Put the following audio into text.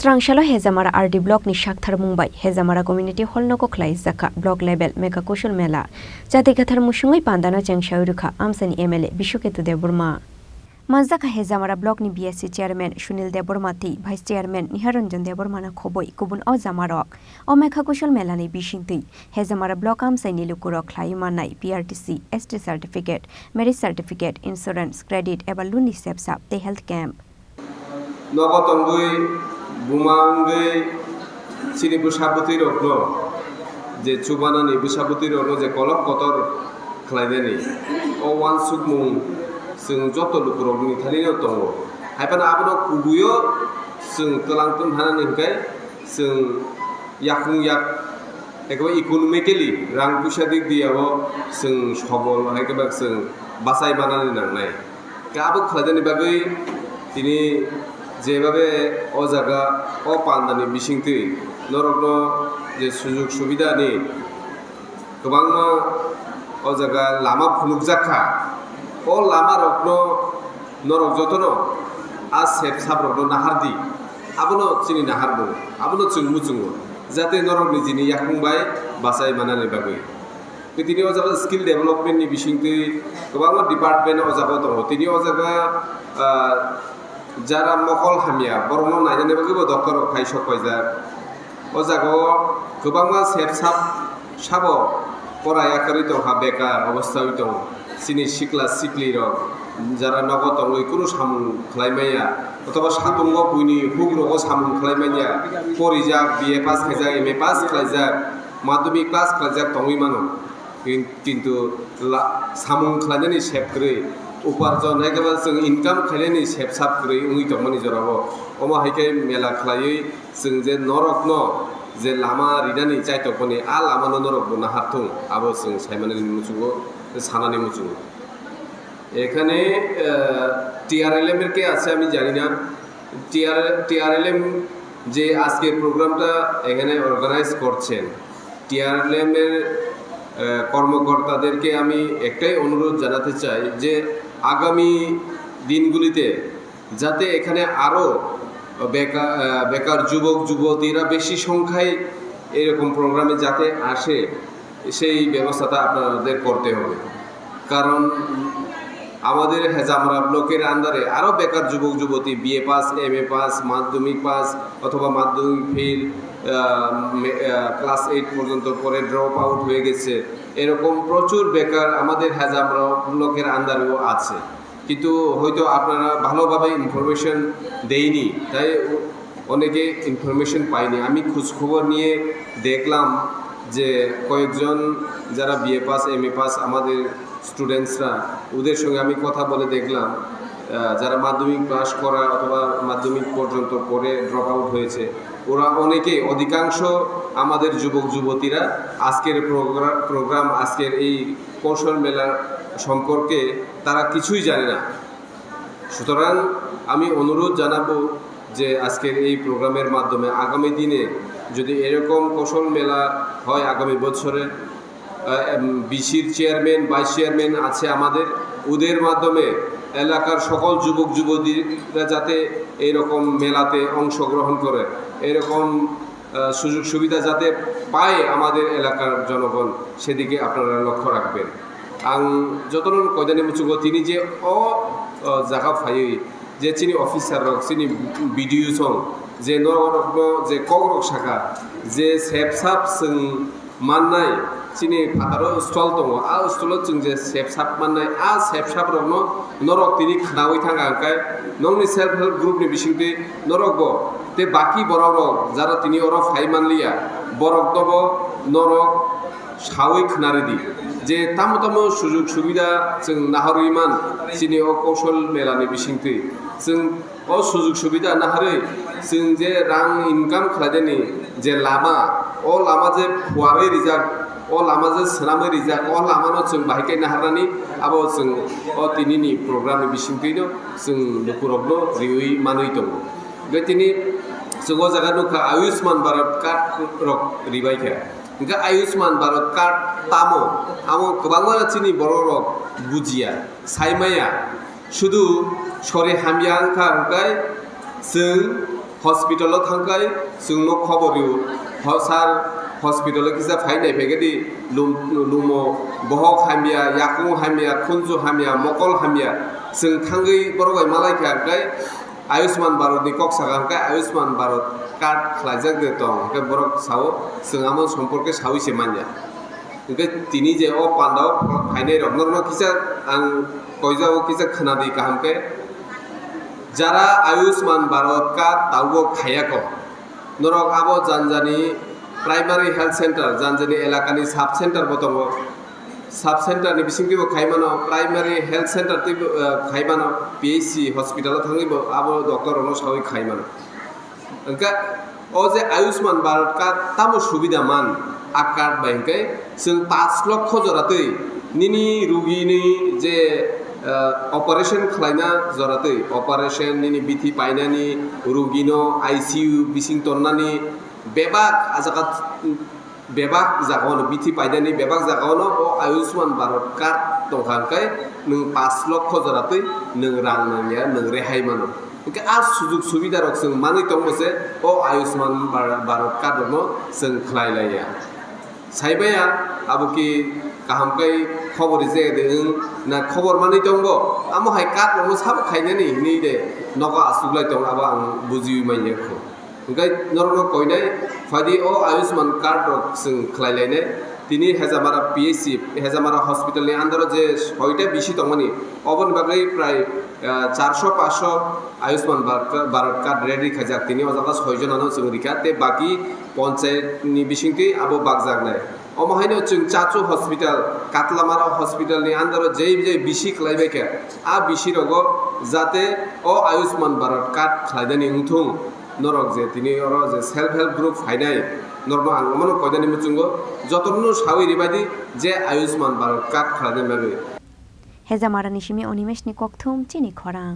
Srangshalo Hezamara RD Block ni Shakhtar Mumbai Hezamara Community Hall no Koklai Zaka Block Level Mega Kushul Mela Jati Gathar Mushungai Pandana Changshaurukha Amsani MLA Bishoketu Deburma Mazaka Hezamara Block ni BSC Chairman Shunil Deburmati Vice Chairman Niharanjan Deburmana Khoboi Kubun O Zamarok O Mega Kushul Mela ni Bishinti Hezamara Block Amsani Lukurok Klaimanai PRTC ST Certificate Merit Certificate Insurance Credit Ebaluni Sepsap The Health Camp Bumangay sini busaboti rokno je chubana ni busaboti rokno je kolok kotor khlaideni o wan sukmung sung joto lukurok ni thani no tongo haipana abno kubuyo sung telangtum hanani hingkai sung yakung yak ekaba economically rang pusadik diabo sung sobol haikaba sung basai banani nangnai kabu khlaideni bagai tini যেভাবে ও জায়গা ও পান্দানি বিশিংতি নরগ্ন যে সুযোগ সুবিধা নেই গোবাং ও জায়গা লামা ফুনুক জাখা ও লামা রগ্ন নরক যতন আজ সেপ সাব রগ্ন নাহারদি আবনো চিনি নাহারবো আবনো চুংমু চুংমু যাতে নরক নিজিনি ইয়াকুংবাই বাসাই মানানি বাগৈ তিনি ও জায়গা স্কিল ডেভেলপমেন্টনি বিশিংতি গোবাং ডিপার্টমেন্ট ও জায়গা দङ তিনি ও জায়গা যারা মকল হামিয়া বরং নাইজানে বাকিবো ডক্টর খাইসক কয়জা ও জায়গাও গোবাংমা সেপসাপ সাবো পড়ায়াকারি দংহা বেকার অবস্থায় দङ সিনি সিকলা সিকলি রক যারা নগদ দङ কোনো সামুং খালাইমাইয়া অথবা সাতঙ্গ বুইনি হুক রগ সামুং খালাইমাইয়া পরিজাক বিএ পাস খাইজাক এমএ পাস খাইজাক মাধ্যমিক পাস খাইজাক দङই মানো কিন্তু সামুং খালাইনানি সেপগ্रै উপার্জন একেবারে जों ইনকাম খাইলেনি সেপসাপ করে উই দমনি জরাবো অমা হাইকে মেলা খালাই जों যে নরকন যে লামা রিদানি চাইতকনি আ লামানো নরক বনা হাতুং আবো जों সাইমানি মুচুগো সানানি মুচুগো এখানে টিআরএলএম এর কে আছে আমি জানি না টিআরএলএম যে আজকে প্রোগ্রামটা এখানে অর্গানাইজ করছেন টিআরএলএম এর কর্মকর্তাদেরকে আমি একটাই অনুরোধ জানাতে চাই যে আগামী দিনগুলিতে যাতে এখানে আরও বেকার যুবক যুবতীরা বেশি সংখ্যায় এরকম প্রোগ্রামে যাতে আসে সেই ব্যবস্থাটা আপনাদের করতে হবে কারণ আমাদের হেজামরা ব্লকের আন্ডারে আরও বেকার যুবক যুবতী বিএ পাস এমএ পাস মাধ্যমিক পাস অথবা মাধ্যমিক ফেল ক্লাস 8 পর্যন্ত পরে ড্রপ আউট হয়ে গেছে এরকম প্রচুর বেকার আমাদের হেজামরা ব্লকের আন্ডারেও আছে কিন্তু হয়তো আপনারা ভালোভাবে ইনফরমেশন দেয়নি তাই অনেকে ইনফরমেশন পায়নি আমি খোঁজখবর নিয়ে দেখলাম যে কয়েকজন যারা বিএ পাস এমএ পাস আমাদের স্টুডেন্টসরা ওদের সঙ্গে আমি কথা বলে দেখলাম যারা মাধ্যমিক পাস করা অথবা মাধ্যমিক পর্যন্ত পরে ড্রপ আউট হয়েছে ওরা অনেকে অধিকাংশ আমাদের যুবক যুবতীরা আজকের প্রোগ্রাম আজকের এই কৌশল মেলা সম্পর্কে তারা কিছুই জানে না সুতরাং আমি অনুরোধ জানাবো যে আজকের এই প্রোগ্রামের মাধ্যমে আগামী দিনে যদি এরকম কৌশল মেলা হয় আগামী বছরে বিসির চেয়ারম্যান ভাইস চেয়ারম্যান আছে আমাদের ওদের মাধ্যমে এলাকার সকল যুবক যুবতীরা যাতে এইরকম মেলাতে অংশগ্রহণ করে এরকম সুযোগ সুবিধা যাতে পায় আমাদের এলাকার জনগণ সেদিকে আপনারা লক্ষ্য রাখবেন আং যতন কয়দানি মুচুগো তিনি যে জায়গা ফাই যে চিনি অফিসার রক চিনি বিডিও সং যে নরগ্ন যে কগ্রক শাখা যে সেপসাপ जों মাননাই চিনি ফাতারো স্টল দङ আ স্টলত जों যে সেপসাপ মাননাই আ সেপসাপ রকনো নরক তিনি খানাওই থাঙ্গাঙ্কাই নংনি সেলফ হেল্প গ্রুপনি বিসিংতে নরক তে বাকি বড় যারা তিনি ওর ফাই মানলিয়া বরক দব নরক সাওই খানারেদি যে তামো তামো সুযোগ সুবিধা जों নাহরইমান চিনি ও কৌশল মেলানি বিসিংতে जों ও সুযোগ সুবিধা নাহারে जों যে রাং ইনকাম খালাদেনি যে লামা ও লামা যে ফুয়ারে রিজার্ভ ও লামা যে সোনামে রিজার্ভ ও লামানো जों বাহিকে নাহারানি আবো जों ও তিনিনি প্রোগ্রামনি বিসিংতেইনো जों লুকুরবনো রিউই মানই দङ বে তিনি जों ও জায়গা নুখা আয়ুষ্মান ভারত কার্ড রক রিবাইখা इनका आयुष्मान भारत कार्ड तामो आमो गोबां चिनि बर' रक बुजिया साइमाया शुधु सरे हामिया अंखा अंखाय जों हस्पिटालाव थांखाय जोंनो खबरियो सार हस्पिटालाव किसा फाइनाय फेगेदि लुमो बहक हामिया याकुं हामिया खुनजु हामिया मकल हामिया जों थांगै बरगाय मालायखाय आयुष्मान भारतनि कक्सागानखाय आयुष्मान भारत कार्ड खालायजाक दे दं ओमफ्राय बरक साव जों आमो सम्पर्के सावैसे मानिया ओमफ्राय तिनि जे अ पान्डाव फाइनाय रक नरनो किसा आं कयजाव किसा खोनादै गाहामके যারা আয়ুষ্মান ভারত কার্ড তাও খায়াক নরক আবো জানজানি প্রাইমারি হেলথ সেন্টার জানজানি এলাকানি সাব সেন্টার বতঙ্গ সাব সেন্টারনি বিসিংটিবো খাইমানো প্রাইমারি হেলথ সেন্টার টিবো খাইমানো পিএইচসি হসপিটাল থাঙ্গিবো আবো ডক্টর অনো সাউই খাইমানো ओंका ओ जे आयुष्मान भारत कार्ड तामो सुबिदा मान आ कार्ड बायंके जों 5 लक्ष जरातै निनि रुगिनि जे अपारेशन खालायना जरातै अपारेशन निनि बिथि पाइनानि रुगिनो आईसीयू बिसिं तन्नानि बेबाक आजाका बेबाक जागावनो बिथि पाइनानि बेबाक जागावनो ओ आयुष्मान भारत कार्ड दंखांखाय नों 5 लक्ष जरातै नों रां नांगिया नों रेहाय मानो ओंका आ सुजुग सुबिदा रक जों मानै दंबोसे ओ आयुष्मान भारत कार्ड दङ जों खालायलाया साइबाया आबुकि गाहामखाय खबर जे दें ना खबर मानै दंबो आमो हाय कार्ड दङ साब खायनानि नि दे नगा आसुगलाय दं आबा आं बुजि माइनेखौ ओंखाय नरनो कयनाय फादि ओ आयुष्मान कार्ड रक जों खालायलायनाय তিনি হেজামারা পিএইচসি হেজামারা হসপিটালनि आन्दाराव जे 6টা बिसि दंमोन अबनि बागै प्राय 400-500 आयुष्मान भारत कार्ड रेडि खाजाक তিনি अजागा 6 जनानो जों रिखा ते बाकी पन्चायतनि बिसिंति आबो बागजागनाय अमहायनो जों चाचु हस्पिटाल कातलामारा हस्पिटालनि आन्दाराव जे बिसि खालायबायखे आ बिसि रगो जाते अ आयुष्मान भारत कार्ड खालायदानि उथुं नरक जे তিনি अर जे सेल्फ हेल्प ग्रुप फायनाय नर्म आंगमनो कयदानि मुचुंगो जतनो सावि रिबादि जे आयुष्मान भारत कार्ड खालायनाय माबे हेजामारानि सिमी अनिमेशनि कक्थुम चिनि खरां